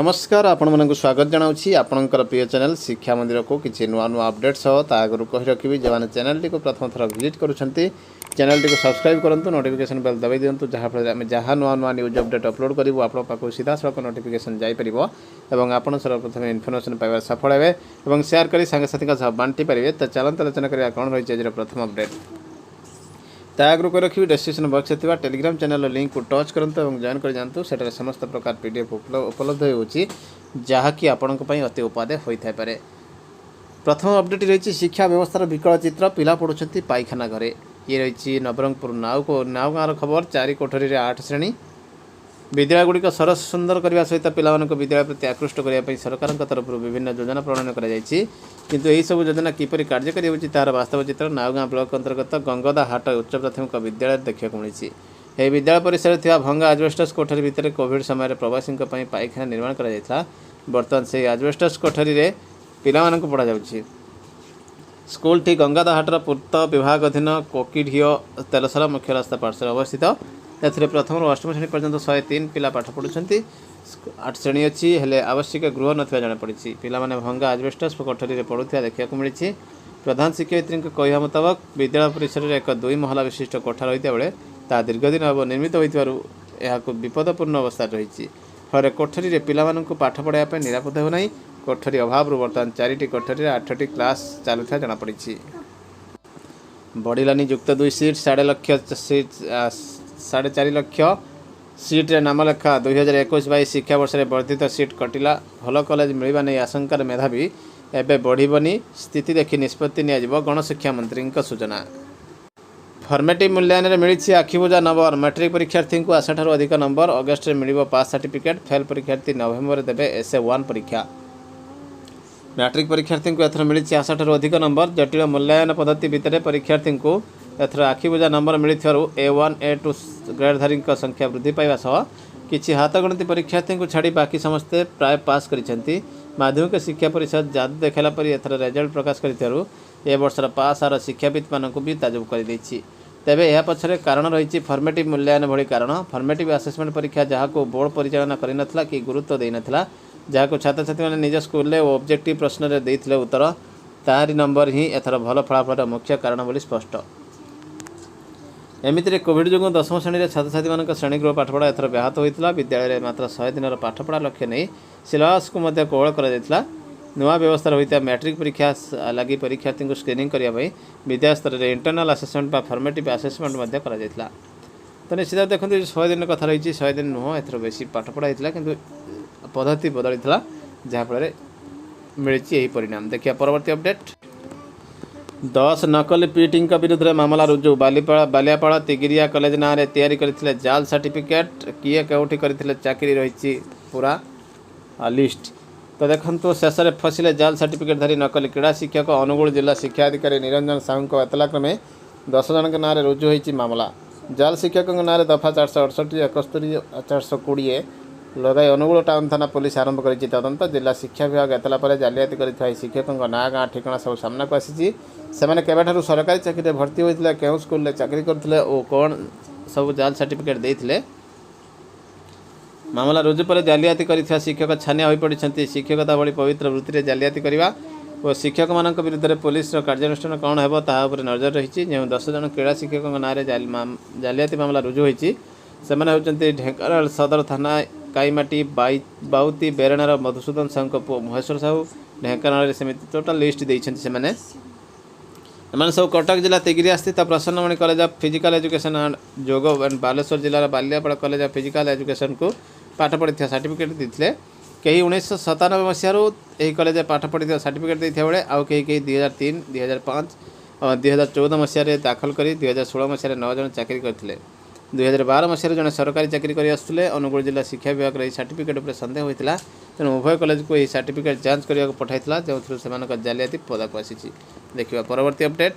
नमस्कार आपण मानक स्वागत जनाऊँगी आपणकर प्रिय चैनल शिक्षा मंदिर को किसी नुआ नुआ अपडेट सह आगु कही रखी जो मैंने चैनल टी को प्रथम थर विजिट करुँच चैनल टी को सब्सक्राइब करूँ नोटिफिकेशन बेल दबाई दिंतु जहाँफल आम जहाँ नुआ नुआ न्यूज अपडेट अपलोड करूँ आप सीधा सड़क नोटिफिकेशन जापर और आप सर्वप्रथम इनफर्मेशन पाइबार सफल हे और शेयर कर सांगसाथी बांटी पारे। तो चलते आलोचना करा कौन रही है आज प्रथम अपडेट आगु को रखी डिस्क्रिप्शन बॉक्स में टेलीग्राम चैनल लिंक को टच करूँ और जॉइन कर जातु से समस्त प्रकार पीडीएफ उपलब्ध होती जहाँकि आपण अति उपादेय होता है। प्रथम अपडेट रही शिक्षा व्यवस्थार विकल चित्र पिला पढ़ुंट पाइखाना घरे ये रही नवरंगपुर नाव गाँव खबर 4 कोठरी 8 श्रेणी विद्यालयगुड़िक सरस सुंदर करने सहित पिला विद्यालय प्रति आकृष्ट करने सरकार तरफ विभिन्न योजना प्रणयन किंतु यही सब योजना किपरि कार्यकारी होती तार वास्तव चित्र नावगाँ ब्लॉक अंतर्गत गंगदा हाट उच्च प्राथमिक विद्यालय देखा मिली। यह विद्यालय परिसर थी भंगा आजबेस्टस कोठरी भितर कोविड समय प्रवासी पाइखाना निर्माण कर बर्तमान से आजबेस्टस कोठरी में पिला पढ़ा जाउछि। स्कूल टी गंगादा हाटर पूर्त विभाग अधीन कोकिढियो तेलसरा मुख्य रास्ता पार्श्व अवस्थित एथिरे प्रथम अष्टम श्रेणी पर्यंत 103 पिला पाठ पढ़ुंट 8 श्रेणी अच्छी हेले आवश्यक गृह नथिबा जଣା पड़ी पिला माने भंगा आजबेस्टस कोठरी में पढ़ुथिया देखा मिली। प्रधान शिक्षयित्री कहवा मुताबक विद्यालय परिसर में एक 2 महला विशिष्ट कोठा रही बेले ता दीर्घदिन हम निर्मित होती विपदपूर्ण अवस्था रही फल कोठरी में पिला पाठ पढ़ाई निरापद होना कोठरी अभाव बर्तमान 4टी कोठरी 8टी क्लास चलुवा जଣାपड़ी। बढ़लानी युक्त 2 सीट 4.5 लाख सीट्रे नाम लेखा 2021-22 शिक्षा वर्ष में वर्धित सीट कटिला भल कॉलेज मिलवा नहीं आशंकार मेधावी एवं बढ़नी स्थिति देखि निष्पत्ति नियाजिब गणशिक्षा मंत्री सूचना। फर्मेटिव मूल्यांकन में मिली आखिबुझा नंबर मैट्रिक परीक्षार्थी को आशा ठार अधिक नंबर अगस्ट में मिल पास सर्टिफिकेट फेल परीक्षार्थी नवेम्बर देवे SA1 परीक्षा। मैट्रिक परीक्षार्थी को एथर मिली आशा ठार अधिक नंबर जटिल मूल्यांकन पद्धति भितर परीक्षार्थी को एथर आखिबुझा नंबर मिली A1 A2 ग्रेडधारी संख्या वृद्धि पाइबा सह किछि हाथगणती परीक्षार्थी को छाड़ी बाकी समस्ते प्राय पास करिसेंती। माध्यमिक शिक्षा परिषद जादू देखाला पर एथर result Prakash करिथारु A वर्षर pass are शिक्षावित मानक भी ताजुब कर देछि। तेबे यह पछरे कारण रही फर्मेटिव मूल्यांकन भली कारण फर्मेटिव आसेसमेंट परीक्षा जहाँ को बोर्ड परिचालना करनथला कि गुरुत्व देनथला जहाँ को छात्र छात्री मैंने निज स्कूल में ऑब्जेक्टिव प्रश्न रे देथिले उत्तर तारी नंबर ही एथर भल फलाफल मुख्य कारण बोली स्पष्ट। एमितिरे कोविड जो 10वीं श्रेणी में छात्र छात्री मान श्रेणीगृह पाठपढ़ा एथर व्याहत होता विद्यालय मात्र 100 दिन पाठपढ़ा लक्ष्य नहीं सिलेबस को कोहल कर नुआ व्यवस्था होता मैट्रिक परीक्षा लगी परीक्षार्थी को स्क्रीनिंग करने विद्यालय स्तर में इंटरनल आसेसमेंट फर्मेटिव आसेसमेंट कर तो निश्चित देखते 100 दिन कथा रही 100 दिन नुह एथर बेसी पाठपढ़ा होता कि पद्धति बदली जहाँफल मिली परिणाम। देखिए परवर्ती अपडेट 10 नकली पीटिंग विरुद्ध में मामला रुजु बालियापाड़ तिगिरिया कॉलेज ना तैयारी करथिले जाल सर्टिफिकेट किए केउठी करथिले चाकरी रही पूरा लिस्ट। तो देखो शेष में फसिले जाल सर्टिफिकेट धारी नकली क्रीड़ा शिक्षक अनुगुल जिला शिक्षा अधिकारी निरंजन साहू एतला क्रमे 10 जन के नाँ रुजु होती मामला। जाल शिक्षक नाँ दफा 468 71 420 लगाई अनुगुल टाउन थाना पुलिस आरंभ कर तदंत जिला शिक्षा विभाग एतला पर जालियाती कर शिक्षकों नाँ गाँ ठिकाना सब सामना को आसी केवेठारु सरकारी चाकरी भर्ती होते क्यों स्कूल चाकरी करते और कौन सब जाल सर्टिफिकेट देते मामला रुजु पर जालियाती कर शिक्षक छानिया हो पड़ती शिक्षकता भली पवित्र वृत्ति में जालियाती करवा और शिक्षक मान विरुद्ध में पुलिस कार्यानुष्ठान कौन है तापर नजर रही जो 10 जन क्रीड़ा शिक्षकों नाँ जालियाती मामला रुजु होती से ढेंकानाल सदर थाना काईमाटी बाउती बेरेणार मधुसूदन साहू पु महेश्वर साहू ढेंकानाल सेमती टोटाल लिस्ट देते एम सब कटक जिला तिगिरिया स्थित Prasannamani college of physical education and जोग एंड बालेश्वर जिलार Baliapal college of physical education को पाठ पढ़ी सर्टिफिकेट देते कई 1997 मसीह यही कॉलेज पाठ पढ़ी सर्टिफिकेट देता बेले आउ कई 2003 2005 और 2014 मसीह दाखल कर 2016 मसीह 9 जन चाकरी करते 2012 मसीह जड़े सरकारी चाकरी कर आसुले अनुगुल जिला शिक्षा विभाग यह सर्टिफिकेट पर सन्देह होता तेणु उभय कॉलेज को यह सर्टिफिकेट जांच करने को पठाई जो से जालियाती पदा को आसी। देखिए परवर्ती अपडेट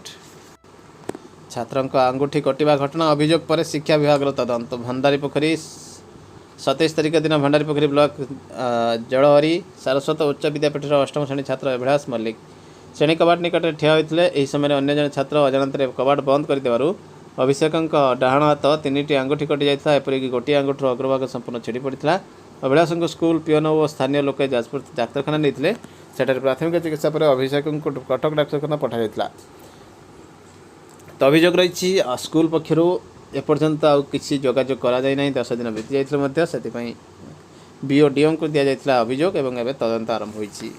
छात्रों आंगुठी कटिवा घटना अभियोग पर शिक्षा विभाग तदंत भंडारी पोखरी 27 तारिख दिन भंडारी पोखरी ब्लॉक जलहरी सारस्वत उच्च विद्यापीठर 8म श्रेणी छात्र अभिलाष मल्लिक श्रेणी कबाट निकट ठिया होते यह समय अन्य जन छात्र अजाणत कबाट बंद कर अभिषेक डाहाण हाथ 3टी आंगुठी कटि जाता एपरिक गोटे आंगुठर अग्रभाग संपूर्ण छिड़ी पड़ा अभिलाष स्कूल पिओन और स्थानीय लोक जाजपुर डाक्तखाना नहीं सेठारे प्राथमिक चिकित्सा पर अभिषेक को कटक डाक्तखाना पठाई तो अभियोग रही स्कूल पक्षर एपर्यंत आउ कि जोगाजोग करा 10 दिन बीती जाते से बीओडीओ को दि जाता अभियोग एवं एवं तदंत आरंभ होती।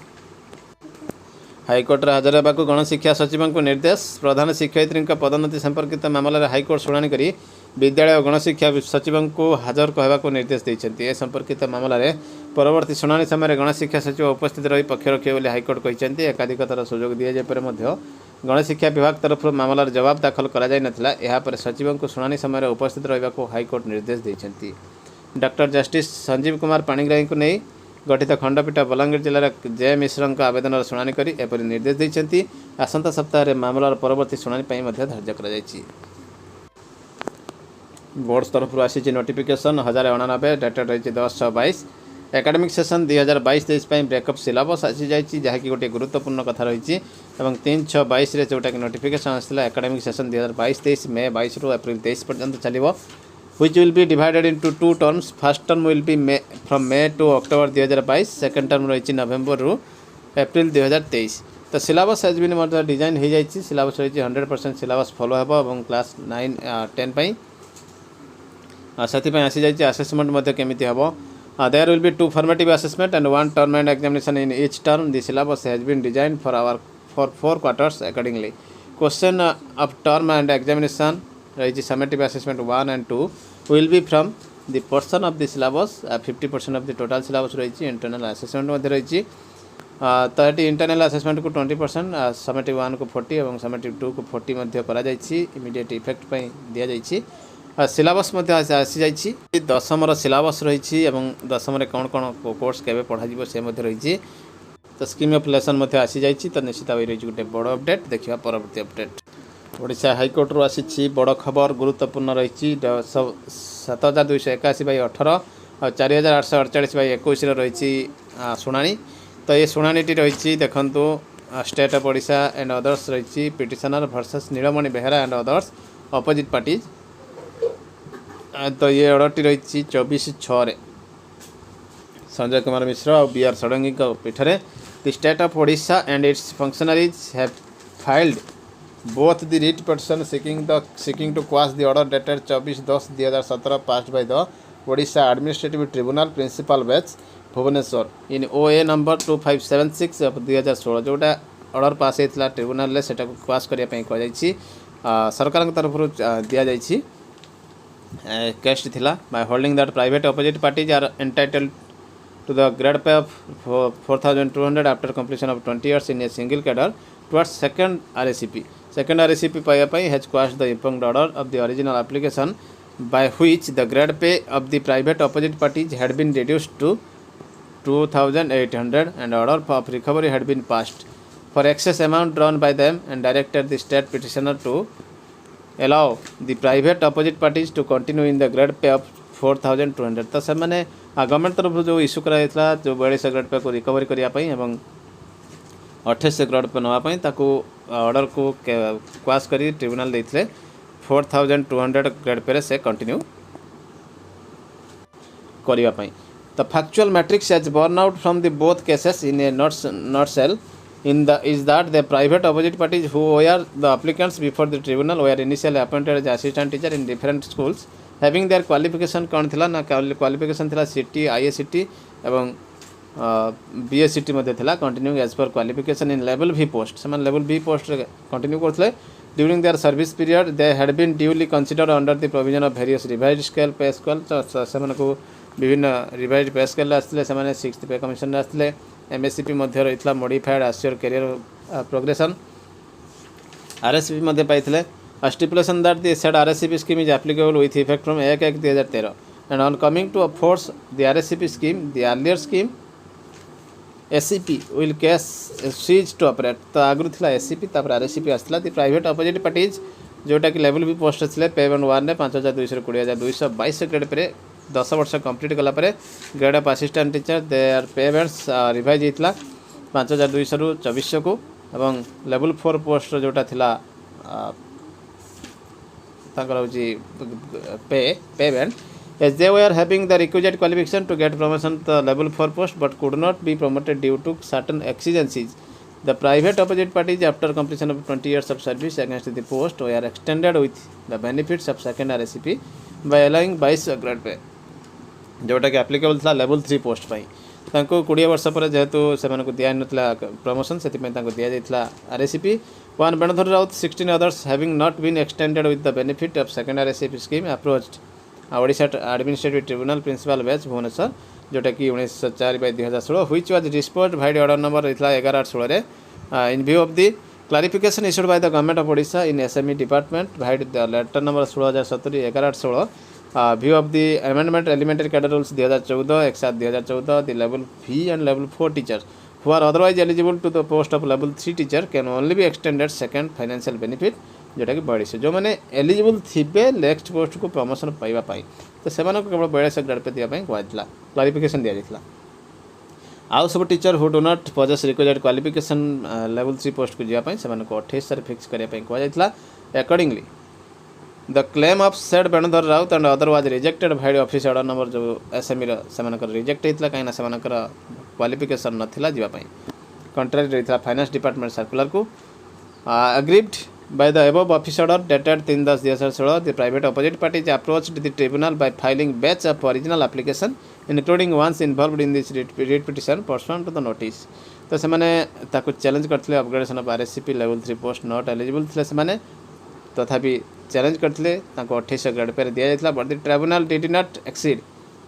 हाइकोर्ट हाजर होगा गणशिक्षा सचिव को निर्देश प्रधान शिक्षयित्री पदोन्नति संपर्कित मामलें हाइकोर्ट शुणाणी कर विद्यालय और गणशिक्षा सचिव को हाजर कहवा निर्देश देते। ए संपर्कित मामलें परवर्ती शुणाणी समय गणशिक्षा सचिव उपस्थित रही पक्ष रखिए हाइकोर्ट कहते। एकाधिकतर सुजोग दि जाए गणशिक्षा विभाग तरफ मामलार जवाब दाखल कर सचिव को शुणाणी समय उपस्थित रहा हाइकोर्ट निर्देश देते। डॉक्टर जस्टिस संजीव कुमार पाणिग्राही को नहीं गठित खंडपीठ बलांगीर जिलार जय मिश्र आवेदन शुणाणी कर एपरी निर्देश देते। आसंता सप्ताह मामलार परवर्ती शुणाणी धार्य कर बोर्ड तरफ आसी नोटिफिकेशन 1099 डेटेड रही 10/6/22 एकाडेमिक सेशन 2022-23 ब्रेकअप सिलेबस आसी जाइए जहाँकि गोटे गुरुत्वपूर्ण कथा रही 3/6/22 जोटा कि नोटिफिकेशन आसाला एकाडेमिक सेशन 2022-23 मे 22 रु एप्रिल 23 पर्यंत चलो which will be divided into 2 terms. First term will be from May to October 2022, second term रही November ru April 2023। तो सिलेबस हैज बीन डिजाइन हो जाए सिलेबस रही 100% सिलेबस फॉलो हेबो एवं क्लास 9 10 पई आसी जाइए असेसमेंट केमिति हेबो। There will be 2 formative assessment and 1 term end examination in each term. The syllabus has been design for 4 quarters accordingly. Question of term end examination रही summative assessment 1 and 2 will be from the portion of the syllabus 50% of the total syllabus रही internal assessment रही तो ये internal assessment को 20% summative 1 को 40 और summative 2 को 40 करा इमिडिएट इफेक्ट पर दि जाइए। सिलेबस आसी जाइए 10th सिलेबस रही दशम कौन कौन कोर्स केवे पढ़ा से रही तो स्कीम ऑफ लेसन आसी जाइए तो निश्चित भाव रही गोटे बड़ अपडेट देखा परवर्ती अपडेट। ओडिशा हाइकोर्ट रू आसी बड़ खबर गुरुत्वपूर्ण रही 7281/18 और 4848/21 रही शुणाणी। तो ये शुणाणी रही देखु state of Odisha and others रही petitioner versus Nilamani Behera and others opposite parties. तो ये ऑर्डर रही 24/6 संजय कुमार मिश्र और बी आर षडंगी पीठरे the state of Odisha and its functionaries have filed both the writ petition seeking to quash the order dated 24/10/2017 passed by the Odisha Administrative Tribunal Principal Bench Bhubaneswar in OA number 2576 of 2016 जोटा order pass होता tribunal से quash करने कही सरकार तरफ दि जाइए case थिला by holding that private opposite parties are entitled to the grade pay of 4,200 after completion of 20 years in a single cadre towards second RSCP. Second RSCP pi has quashed the impugned order of the original application by which the grade pay of the private opposite parties had been reduced to 2,800 and order of recovery had been passed for excess amount drawn by them and directed the state petitioner to allow the private opposite parties to continue in the grade pay of 4,200। तो से मैंने government तरफ जो issue कराइला जो 42 grade pay को recovery करने एवं 28 grade pay नापी ऑर्डर को क्वाश कर ट्रिब्यूनल देते 4,200 ग्रेड पे से कंटिन्यू करने। तो factual matrix as borne out from the both cases in a nutshell in the is that the private opposite parties who were the applicants before the tribunal were initially appointed as assistant teacher in different schools having their qualification कौन थिला ना qualification थिला city IACT एवं BACT मध्ये थिला continuing as per qualification in level V post से level V post continue करथले during their service period they had been duly considered under the provision of various revised scale pay scale से को विभिन्न revised पे scale आसले से 6th पे commission आसले MSCP मध्य रही modified assured career progression RSCP मध्य पाइथिले stipulation that the said RSCP scheme is applicable with effect from 1/1/2013 and on coming to force the RSCP scheme the earlier scheme SCP will case cease to operate. तो आगु थिला SCP तापर RSCP आसला the private opposite parties जोटा कि level V post थिले पे 1 ने 5,200 20,222 ग्रेड पे 10 वर्ष कंप्लीट कला grade of assistant teacher their payments revise होता 5,200 रु 2,400 को एवं लेवल 4 पोस्ट जोटा थिला payment as they were having the requisite qualification to get promotion to the level 4 post but could not be promoted due to certain exigencies. The private opposite parties, after completion of 20 years of service against the post, were extended with the benefits of second RSCP by allowing 22 grade pay, जोटा कि applicable था level 3 post पाई 20 वर्ष पर जेहेतु से दिया नथिला promotion से दिया जाइथिला RSCP. One Benadhur Raut 16 others having not been extended with the benefit of second RSCP scheme approached Odisha Administrative Tribunal Principal Bench Bhubaneswar, जोटा कि 1904/2016 which was disposed by order number 11/16 in view of the clarification issued by the government of Odisha in SME department by the letter number 1670 11/16 view of the amendment elementary cadre rules 2014 exat 2014 the level 3 and level 4 teachers who are otherwise eligible to the post of level 3 teacher can only be extended second financial benefit, जोटा कि 42 जो मैंने eligible थे next post को promotion पाइबा तो से केवल 42 ग्रेड पे दिवाई कहला क्लारिफिकेशन दि जाता. आउ सब teacher who do not possess required qualification level 3 post को जावाई से 28 फिक्स करने कहला. Accordingly the claim of said Benudhar Raut and other was rejected vide office order number जो एसएमई से रिजेक्ट होता कहीं से क्वालिफिकेशन नाला जावाई कंट्रारी रही फाइनेंस डिपार्टमेंट सर्कुलर को aggrieved by the above office order dated 3/10/2016 the private opposite parties approached the tribunal by filing batch of original application including ones involved in this writ petition pursuant to the notice. तो से माने ताको challenge करथिले upgradation of RSCP level 3 post not eligible थिले से माने तथापि challenge करथिले ताको 28 ग्रेड पर दिया जायतला but the tribunal did not exceed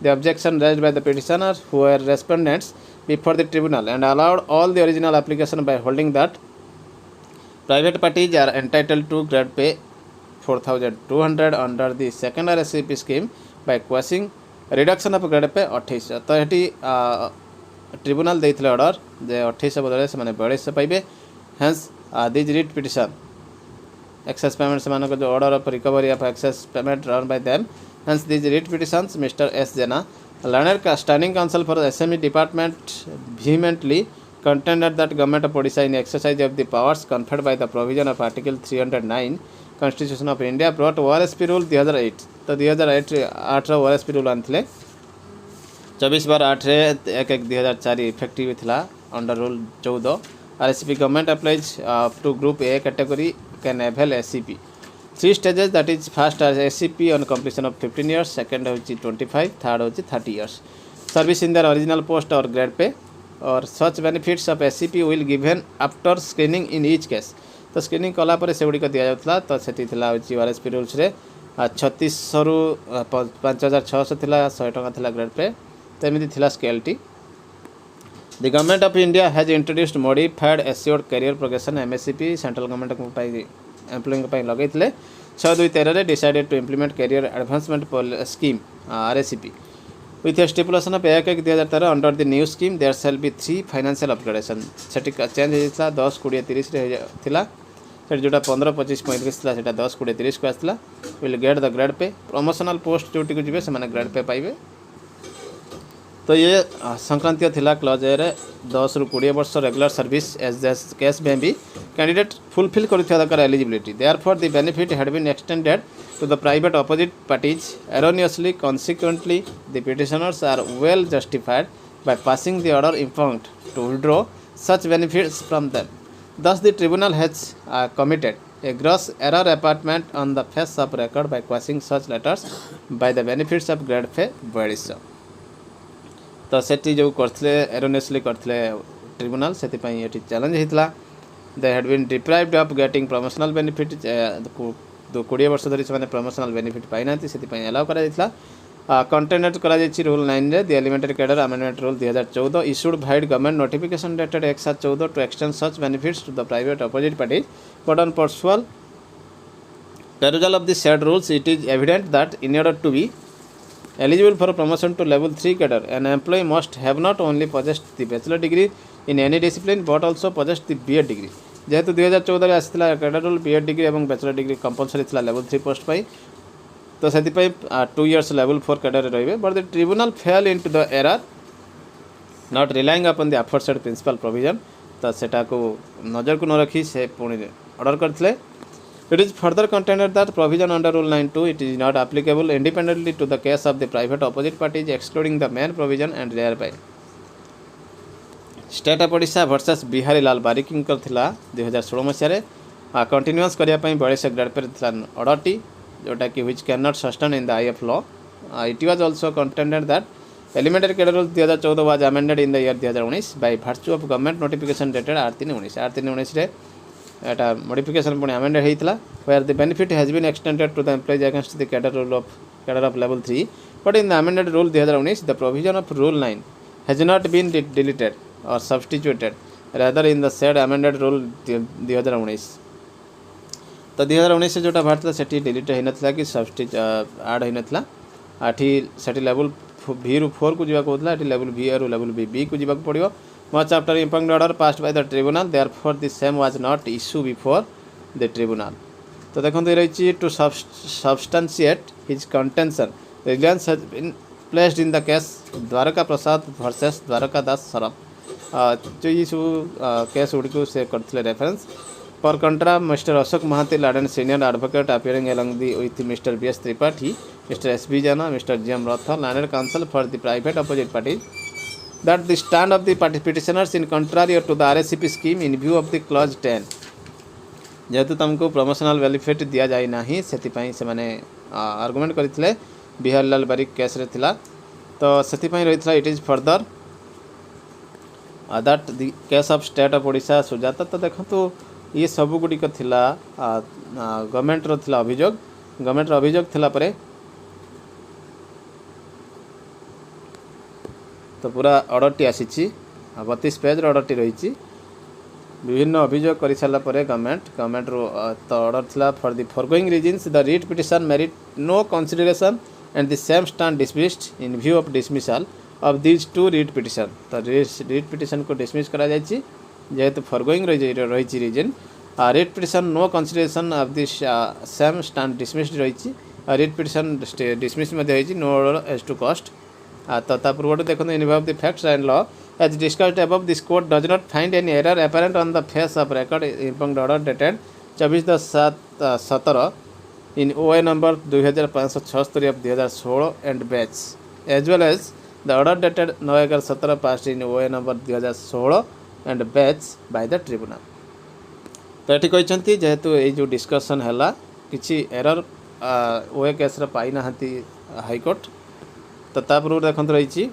the objection raised by the petitioner who were respondents before the tribunal and allowed all the original application by holding that private parties are entitled to grade pay 4,200 under the second RSCP scheme by quashing reduction of grade pay 28. तो ये tribunal देइथिले order जे 28 बदले से माने 42 पाइबे. Hence this writ petition excess payment से माने जो order of recovery of excess payment run by them. Hence this writ petitions mister S Jena learned standing counsel for the SME department vehemently contended that government of Odisha in exercise of the powers conferred by the provision of article 309 Constitution of India brought ORSP rule 2008. तो 2008 ORSP rule आनथिले 24/8 1/1/2004 effective थिला under rule 14. RSCP government applies to group A category can avail SCP. 3 stages, that is first as SCP on completion of 15 years, second is 25, third is 30 years. Service in their original post or grade pay or such benefits of SCP will given after screening in each case. तो screening कला पर से गुड़िक दि जाता तो से ORSP rules रे 3600 रु 5600 थिला 100 टका थिला ग्रेड पे तो एमती थिला scale T. The government of India has introduced modified assured career progression MSCP central government employing पर लगे 6/2/13 decided to implement career advancement scheme RSCP with a stipulation of 1/1/2013 under the new scheme there shall be 3 financial upgradation. सेटी change होता 10 20 30 रे थिला set जोटा 15 25 35 थिला सेटा 10 20 30 को आसला. Will get the grade pay promotional post जोटी को जिवे से माने ग्रेड पे पाइबे. तो ये संक्रांति थिला क्लॉज ए रे 10 रु 20 वर्ष regular service as that case में भी कैंडिडेट फुलफिल करिथिया दरकार eligibility. Therefore the benefit had been extended to the private opposite parties erroneously. Consequently, the petitioners are well justified by passing the order impugned to withdraw such benefits from them. Thus, the tribunal has committed a gross error apartment on the face of record by quashing such letters by the benefits of grade pay violation. तो सेठी जो करथले erroneously करथले tribunal सेति पई एटी challenge हितला. They had been deprived of getting promotional benefit 20 वर्ष धरी से promotional benefit पाई ना से अलाउ करा कंटेनेट करा रूल 9 रे the elementary cadre amendment rule 2014 issued vide government notification dated 1/7/14 to extend such benefits to the private opposite parties but on perusal perusal of the said rules it is evident that in order to be eligible for promotion to level 3 cadre an employee must have not only possessed the bachelor degree in any discipline but also possessed the B.Ed degree. जेहेतु 2014 आसला cadre rule B.Ed degree और bachelor degree compulsory था level 3 post पाई तो से 2 years level 4 cadre रही. But the tribunal fell into the error not relying upon the aforesaid principle provision. तो सेटा को नजर को न रखी से पुणी ऑर्डर करथिले. It is further contended that provision under Rule 9(2) it is not applicable independently to the case of the private opposite parties excluding the main provision and thereby State of Odisha versus Bihari Lal Barikଙ୍କର ଥିଲା 2016 ମସିହାରେ continuous କରିବା ପାଇଁ 42 grade ପରେ ଥିଲା ଅର୍ଡରଟି जोटा कि which cannot sustain in the eye of law. It was also contended that Elementary Cadre Rule 2014 was amended in the year 2019 by virtue of government notification dated R319 रे एटा modification पुणी amended ହେଇଥିଲା where the benefit has been extended to the employees against the cadre of level 3 but in the amended rule 2019 the provision of rule 9 has not been deleted or substituted rather in the said amended rule 2019 तो 2019 जोटा बाहर से delete होना कि सब्सटिट आड होना आठी से level भी रु 4 को जावाक होता है लेवल भी रु लेवल बी को जावाक पड़ो much after impact order passed by the tribunal therefore the same was not issue before the tribunal तो देखो रही to substantiate his contention reliance has been placed in the case Dwarka Prasad versus Dwarka Das Saraf जो ये सब case गुड़ी को से करते reference For contra, Mr. Ashok Mahathir Laden, senior advocate appearing along with Mr. B.S. Tripathi, Mr. S.B. Jana, Mr. G.M. Rathod, learned counsel for the private opposite parties, that the stand of the petitioners in contrary to the RSCP scheme in view of the clause 10. जेहेतु तुमको promotional benefit दिया जाए ना से मैंने argument करते बिहार लाल बारिक case रे थिला तो से रही it is further that the case of state of Odisha Sujata तो देखो तो ये सबू गुड़िक थिला गवर्नमेंट रो थिला अभियोग गवर्नमेंट रो अभियोग थिला परे तो पूरा ऑर्डर टी आसी 32 पेज रो ऑर्डर टी रही विभिन्न अभियोग कर सारा गवर्नमेंट रो तो ऑर्डर थिला for the foregoing reasons the writ petition merit no consideration and the same stand dismissed in view of dismissal of these two writ petition तो writ petition को dismiss करा जायछि जेहेतु फॉरगोइंग रही reason writ petition no consideration of this same stand dismissed रही writ petition dismiss no order as to cost तो पूर्व देखो in view of the facts and law as discussed above this court does not find any error apparent on the face of record impact order dated 24/7/17 in OA number 2576 of 2016 and batch as well as the order dated 9/11/17 passed in OA number 2016 and batch bye the tribunal तो ये कहते जेहेतु ये जो discussion है किसी error ओए case पाई ना हाईकोर्ट तो पूर्व देखते रही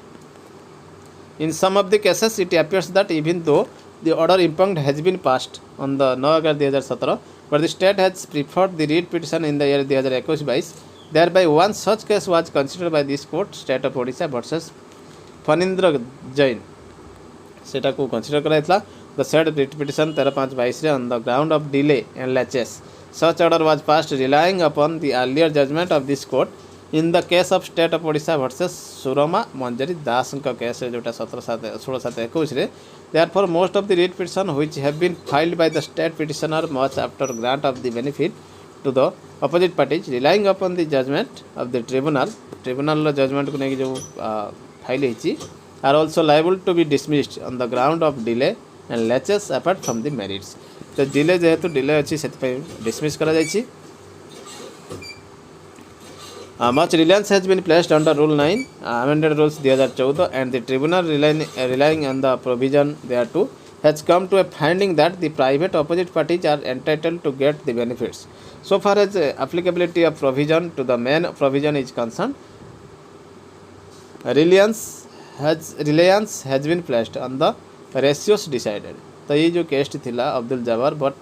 in some of the cases it appears that even though the order impact has been passed on the 9/11/2017 but the state has preferred the writ petition in the year 2021-22 thereby one such case was considered by this court state of Odisha versus Phanindra Jain सेटा को consider कराइथला the said writ petition 13/5/22 on the ground of delay and laches such order was passed relying upon the earlier judgment of this court in the case of state of Odisha versus Surama Manjari Das का case जोटा 17/7/16/21 रे therefore most of the writ petition which have been filed by the state petitioner much after grant of the benefit to the opposite parties relying upon the judgment of the tribunal judgment को नहीं जो file होती are also liable to be dismissed on the ground of delay and laches apart from the merits तो delay जेहेतु delay अच्छी से dismiss करा जायछि much reliance has been placed under rule 9 amended rules 2014 and the tribunal relying on the provision thereto has come to a finding that the private opposite parties are entitled to get the benefits so far as applicability of provision to the main provision is concerned reliance has been placed on the ratios decided तो ये जो case थिला Abdul Jabbar but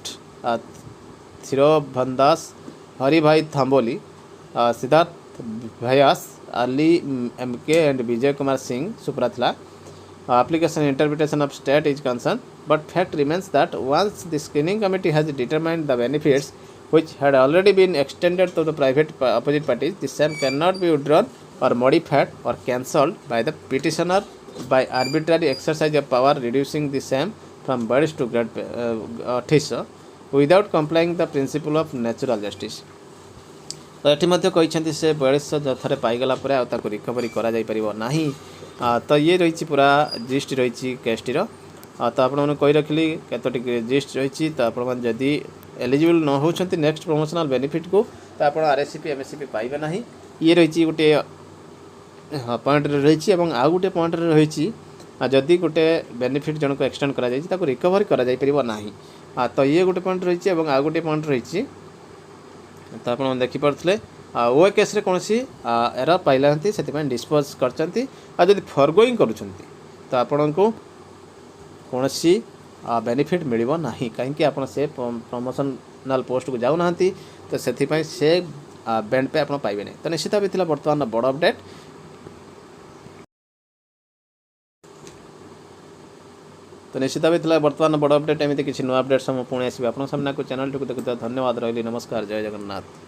थिरोभनदास Hari भाई थाम्बोली Siddharth भयास Ali MK and Vijay Kumar Singh सुप्रा थिला application interpretation of state is concerned but fact remains that once the screening committee has determined the benefits which had already been extended to the private opposite parties the same cannot be withdrawn or modified or cancelled by the petitioner by arbitrary exercise of power reducing the same from birds to grade 28 without complying the principle of natural justice तो ये कहते से 42 थे पाईगला recovery करा तो ये रही पूरा जिस्ट रही केसटीर तो आपको कही रखी कतोटी जिस्ट रही तो आपड़ी एलिजिबल न होती नेक्स्ट प्रमोशनल बेनिफिट को तो आप आरएससीपी एमएससीपी पाइबे ना। ये रही गोटे पॉइंट रही आउ गोटे पॉइंट रही जदि गोटे बेनिफिट जनक एक्सटेंड करा रिकवरी करा तो ये गोटे पॉइंट रही आउ गोटे पॉइंट रही तो आप देखिपे ओ केस कौन एरर पाइला से डिस्पोज कर फरगोइंग कर आपण को कौन बेनिफिट मिलिबो नहीं कहीं आप से प्रमोशनल पोस्ट को जाऊना तो से बैंड पे आप पाइबे नहीं। तो निश्चित भाव बर्तमान बड़ अपडेट बर्तमान बड़ अपडेट एमती किसी नुआ अपडेट पुणी आसो आप सामने को चैनल टी देखते धन्यवाद रही नमस्कार जय जगन्नाथ।